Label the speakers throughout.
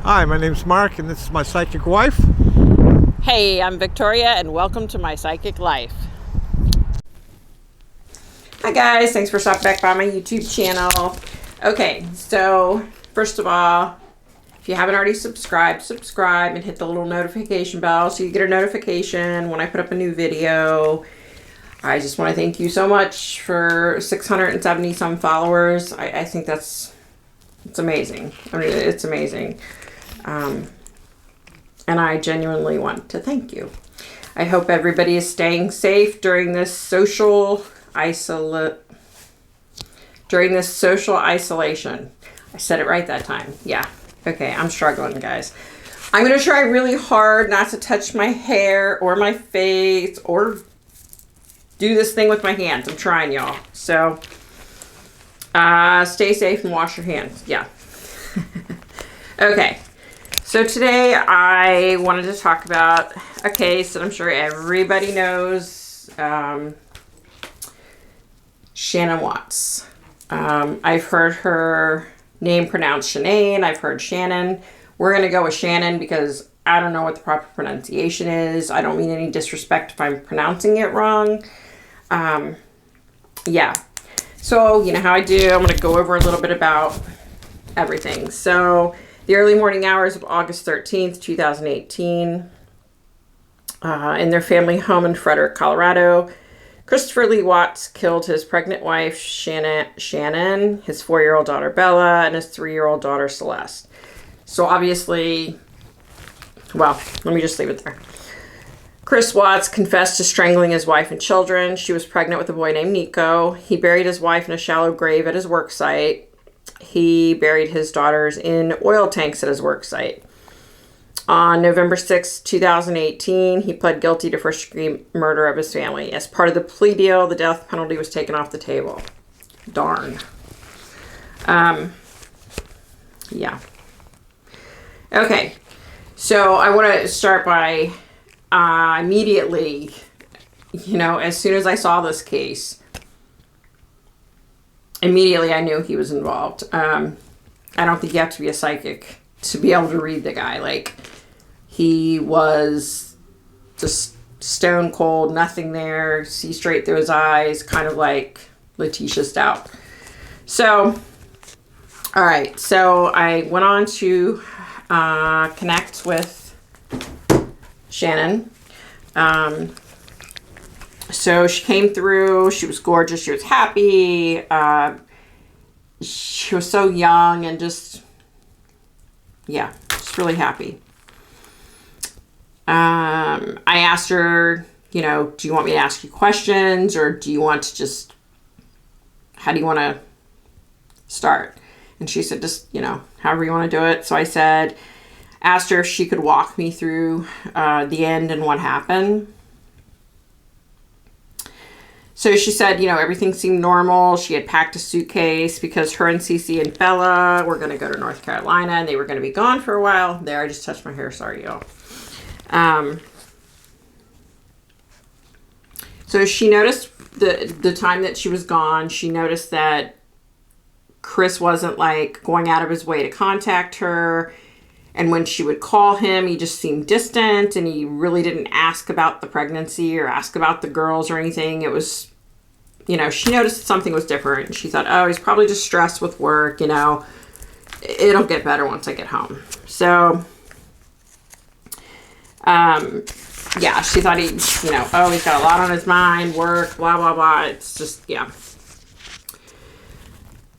Speaker 1: Hi, my name's Mark, and this is my psychic wife.
Speaker 2: Hey, I'm Victoria, and welcome to my psychic life. Hi guys, thanks for stopping back by my YouTube channel. Okay, so first of all, if you haven't already subscribed, subscribe and hit the little notification bell so you get a notification when I put up a new video. I just want to thank you so much for 670 some followers. I think it's amazing. I mean, it's amazing. And I genuinely want to thank you. I hope everybody is staying safe during this social isolation. I said it right that time. Yeah. Okay, I'm struggling, guys. I'm going to try really hard not to touch my hair or my face or do this thing with my hands. I'm trying, y'all. So, stay safe and wash your hands. Yeah. Okay. So today I wanted to talk about a case that I'm sure everybody knows, Shanann Watts. I've heard her name pronounced Shanann. I've heard Shannon. We're going to go with Shannon because I don't know what the proper pronunciation is. I don't mean any disrespect if I'm pronouncing it wrong. Yeah. So, you know how I do. I'm going to go over a little bit about everything. So, the early morning hours of August 13th, 2018, in their family home in Frederick, Colorado, Christopher Lee Watts killed his pregnant wife, Shannon, his 4-year-old daughter, Bella, and his 3-year-old daughter, Celeste. So obviously, well, let me just leave it there. Chris Watts confessed to strangling his wife and children. She was pregnant with a boy named Nico. He buried his wife in a shallow grave at his work site. He buried his daughters in oil tanks at his work site. On November 6, 2018, he pled guilty to first-degree murder of his family. As part of the plea deal, the death penalty was taken off the table. Darn. Yeah. Okay. So I want to start by immediately, as soon as I saw this case, immediately I knew he was involved. I don't think you have to be a psychic to be able to read the guy. Like, he was just stone cold, nothing there, see straight through his eyes, kind of like Letitia Stout. So, all right. So I went on to connect with Shannon. So she came through, she was gorgeous, she was happy, she was so young and just really happy. I asked her, do you want me to ask you questions or do you want to just, how do you want to start? And she said, just, however you want to do it. So I asked her if she could walk me through the end and what happened. So she said, everything seemed normal. She had packed a suitcase because her and Cece and Bella were going to go to North Carolina and they were going to be gone for a while. There, I just touched my hair. Sorry, y'all. So she noticed the time that she was gone. She noticed that Chris wasn't going out of his way to contact her. And when she would call him, he just seemed distant and he really didn't ask about the pregnancy or ask about the girls or anything. It was, she noticed something was different. She thought, oh, he's probably just stressed with work, it'll get better once I get home. So, she thought he's got a lot on his mind, work, blah, blah, blah. It's just, yeah.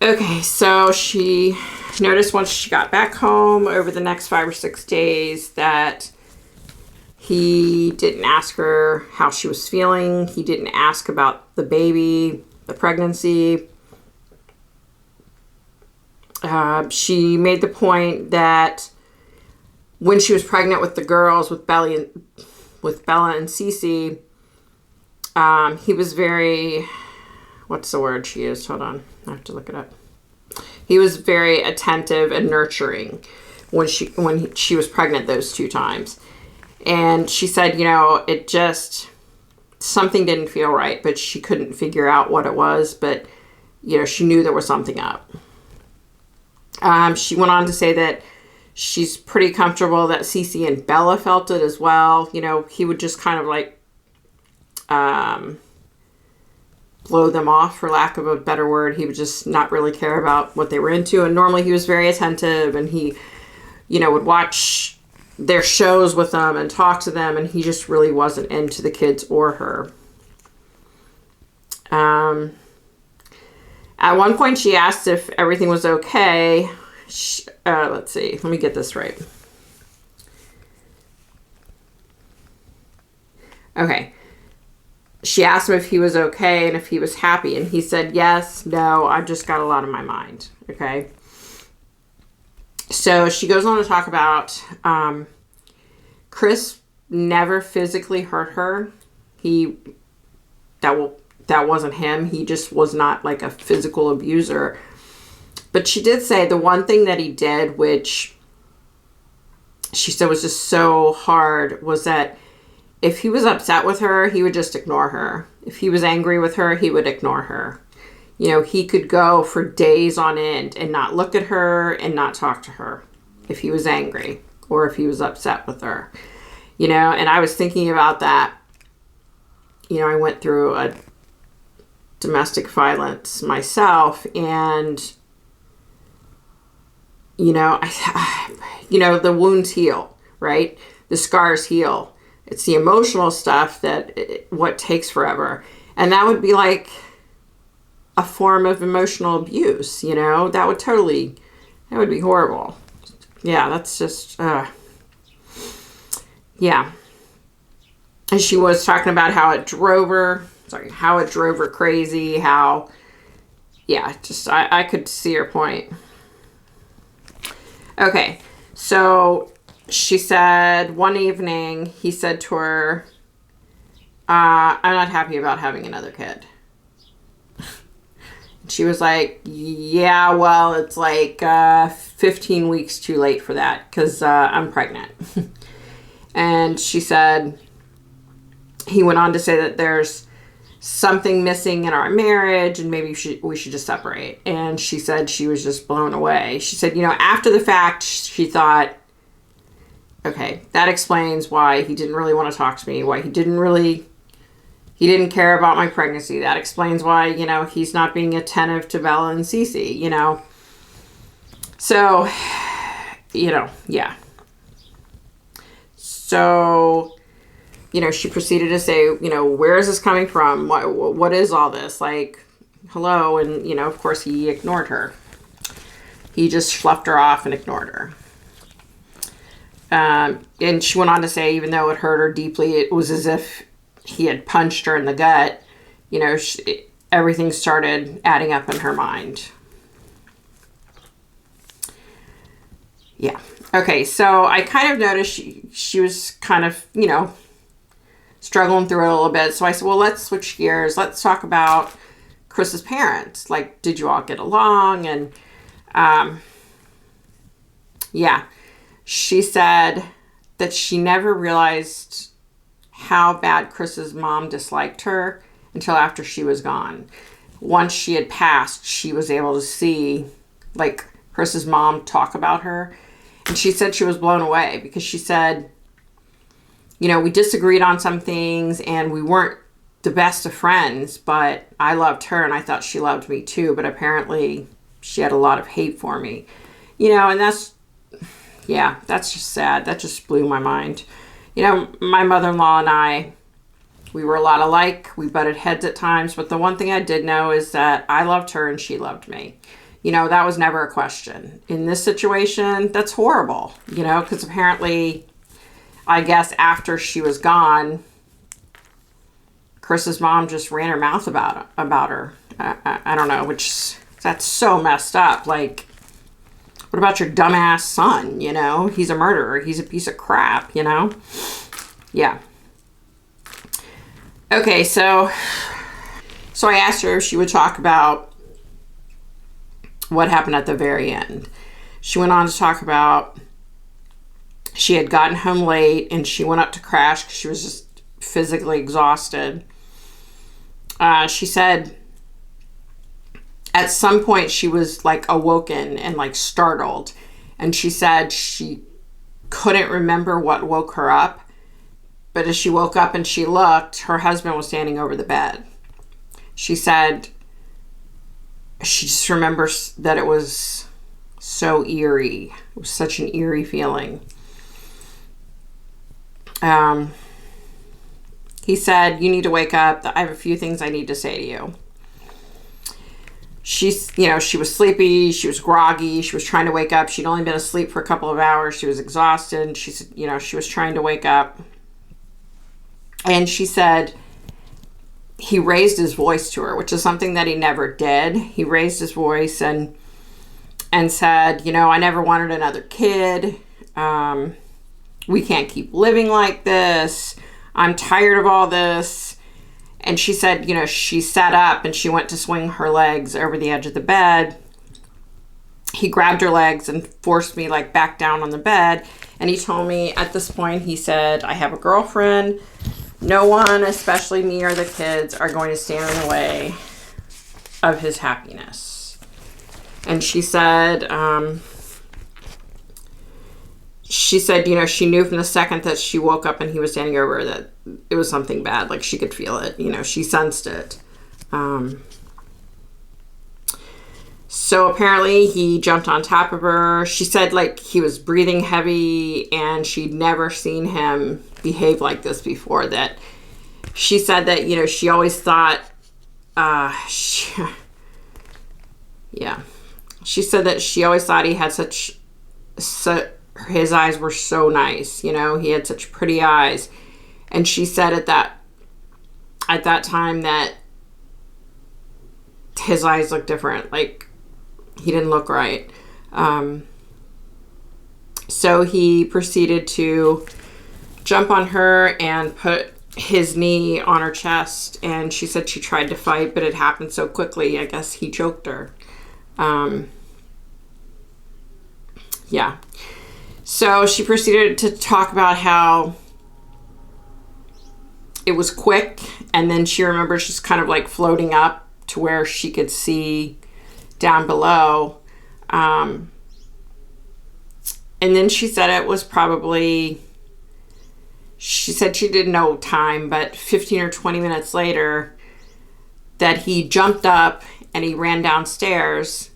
Speaker 2: Okay, so she noticed once she got back home over the next 5 or 6 days that he didn't ask her how she was feeling. He didn't ask about the baby, the pregnancy. She made the point that when she was pregnant with the girls, with Bella and Cece, he was very, what's the word she used? Hold on, I have to look it up. He was very attentive and nurturing when she was pregnant those 2 times. And she said, it just, something didn't feel right, but she couldn't figure out what it was. But, she knew there was something up. She went on to say that She's pretty comfortable that Cece and Bella felt it as well. You know, he would just kind of like blow them off, for lack of a better word. He would just not really care about what they were into. And normally he was very attentive, and he, you know, would watch their shows with them and talk to them, and he just really wasn't into the kids or her. At one point she asked if everything was okay. Let's see, let me get this right. Okay. She asked him if he was okay and if he was happy, and he said, yes, no, I've just got a lot on my mind. Okay. So she goes on to talk about Chris never physically hurt her. That wasn't him. He just was not like a physical abuser. But she did say the one thing that he did, which she said was just so hard, was that if he was upset with her, he would just ignore her. If he was angry with her, he would ignore her. You know, he could go for days on end and not look at her and not talk to her if he was angry or if he was upset with her. You know, and I was thinking about that. You know, I went through a domestic violence myself, and you know, the wounds heal, right? The scars heal. It's the emotional stuff what takes forever. And that would be like a form of emotional abuse, you know? That would be horrible. Yeah, that's just, yeah. And she was talking about how it drove her crazy, I could see her point. Okay, so she said one evening, he said to her, I'm not happy about having another kid. She was like, yeah, well, it's like 15 weeks too late for that because I'm pregnant. And she said, he went on to say that there's something missing in our marriage and maybe we should just separate. And she said she was just blown away. She said, you know, after the fact, she thought, okay, that explains why he didn't really want to talk to me, why he didn't care about my pregnancy. That explains why, you know, he's not being attentive to Bella and Cece, you know. So, you know, yeah. So, you know, she proceeded to say, you know, where is this coming from? What is all this? Like, hello. And, you know, of course, he ignored her. He just sloughed her off and ignored her. And she went on to say, even though it hurt her deeply, it was as if he had punched her in the gut. You know, everything started adding up in her mind. Yeah. Okay, so I kind of noticed she was kind of, you know, struggling through it a little bit. So I said, well, let's switch gears. Let's talk about Chris's parents. Like, did you all get along? And, yeah. She said that she never realized how bad Chris's mom disliked her until after she was gone. Once she had passed, she was able to see, like, Chris's mom talk about her. And she said she was blown away because she said, you know, we disagreed on some things and we weren't the best of friends, but I loved her and I thought she loved me too. But apparently she had a lot of hate for me, you know, and that's just sad. That just blew my mind. You know, my mother-in-law and I, we were a lot alike. We butted heads at times. But the one thing I did know is that I loved her and she loved me. You know, that was never a question. In this situation, that's horrible, you know, because apparently, I guess after she was gone, Chris's mom just ran her mouth about her. I don't know, that's so messed up. Like, what about your dumbass son, you know? He's a murderer. He's a piece of crap, you know? Yeah. Okay, so I asked her if she would talk about what happened at the very end. She went on to talk about she had gotten home late and she went up to crash because she was just physically exhausted. She said at some point she was like awoken and like startled. And she said she couldn't remember what woke her up. But as she woke up and she looked, her husband was standing over the bed. She said she just remembers that it was so eerie. It was such an eerie feeling. He said, "You need to wake up. I have a few things I need to say to you." She was sleepy. She was groggy. She was trying to wake up. She'd only been asleep for a couple of hours. She was exhausted. She said, she was trying to wake up. And she said he raised his voice to her, which is something that he never did. He raised his voice and said, "I never wanted another kid. We can't keep living like this. I'm tired of all this." And she said, she sat up and she went to swing her legs over the edge of the bed. He grabbed her legs and forced me back down on the bed. And he told me at this point, he said, "I have a girlfriend. No one, especially me or the kids, are going to stand in the way of his happiness." And she said, she knew from the second that she woke up and he was standing over her that it was something bad. She could feel it. She sensed it. So apparently he jumped on top of her. She said he was breathing heavy and she'd never seen him behave like this before. That she said that, she always thought, she said that she always thought he had his eyes were so nice, he had such pretty eyes. And she said at that time that his eyes looked different, he didn't look right. So he proceeded to jump on her and put his knee on her chest. And she said she tried to fight, but it happened so quickly. I guess he choked her. So she proceeded to talk about how it was quick. And then she remembers just kind of floating up to where she could see down below. And then she said it was probably, she said she didn't know time, but 15 or 20 minutes later that he jumped up and he ran downstairs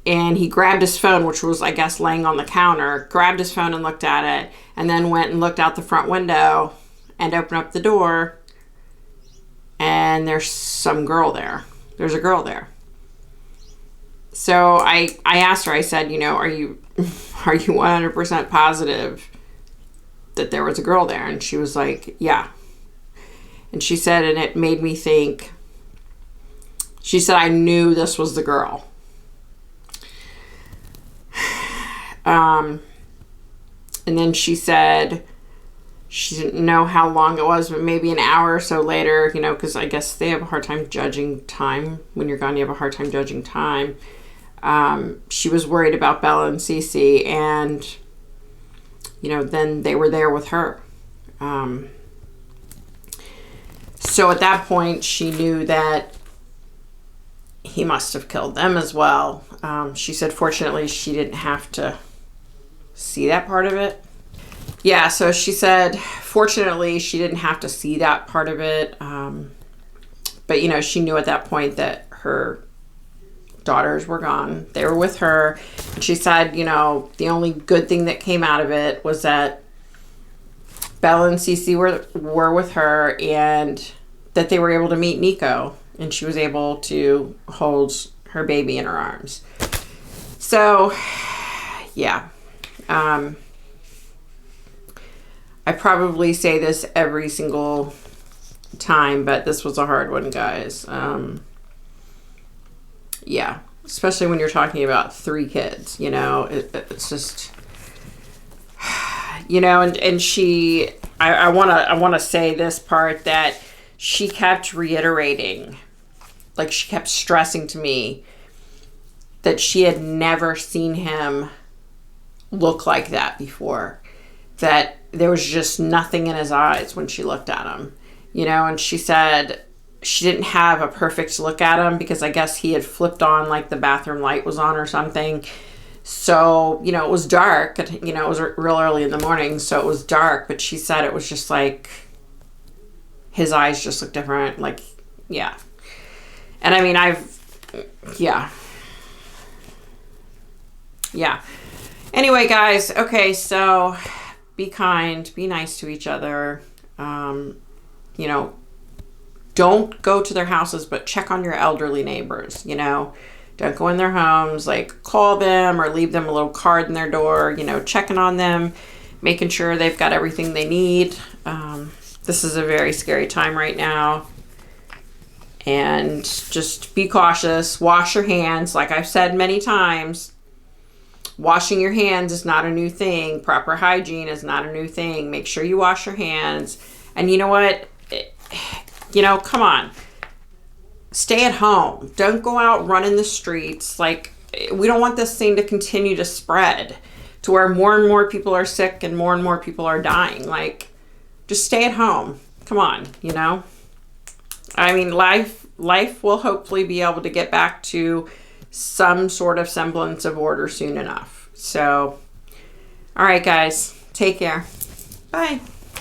Speaker 2: and he grabbed his phone, which was, I guess, laying on the counter, grabbed his phone and looked at it, and then went and looked out the front window and opened up the door, and there's some girl there. There's a girl there. So I asked her, I said, are you 100% positive that there was a girl there? And she was like, yeah. And she said, and it made me think, she said, I knew this was the girl. And then she said she didn't know how long it was, but maybe an hour or so later, because I guess they have a hard time judging time. When you're gone, you have a hard time judging time. She was worried about Bella and Cece, and, then they were there with her. So at that point, she knew that he must have killed them as well. She said, fortunately, she didn't have to see that part of it. Yeah, so she said, fortunately, she didn't have to see that part of it. But, she knew at that point that her daughters were gone. They were with her. And she said, the only good thing that came out of it was that Bella and Cece were with her and that they were able to meet Nico. And she was able to hold her baby in her arms. So, yeah. I probably say this every single time, but this was a hard one, guys. Yeah. Especially when you're talking about 3 kids, it's just, and she, I want to say this part that she kept reiterating, she kept stressing to me that she had never seen him look like that before, that there was just nothing in his eyes when she looked at him, and she said she didn't have a perfect look at him because I guess he had flipped on, the bathroom light was on or something, So, you know, it was dark. You know, it was real early in the morning, so it was dark. But she said it was just like his eyes just looked different. Like, yeah. And I mean, yeah. Yeah. Anyway, guys, okay, so be kind, be nice to each other. You know, don't go to their houses, but check on your elderly neighbors, you know. Don't go in their homes, like call them or leave them a little card in their door, you know, checking on them, making sure they've got everything they need. This is a very scary time right now. And just be cautious. Wash your hands. Like I've said many times, washing your hands is not a new thing. Proper hygiene is not a new thing. Make sure you wash your hands. And you know what? You know, come on. Stay at home. Don't go out running the streets. Like, we don't want this thing to continue to spread to where more and more people are sick and more people are dying. Like, just stay at home. Come on, you know? I mean, life will hopefully be able to get back to some sort of semblance of order soon enough. So, all right, guys, take care. Bye.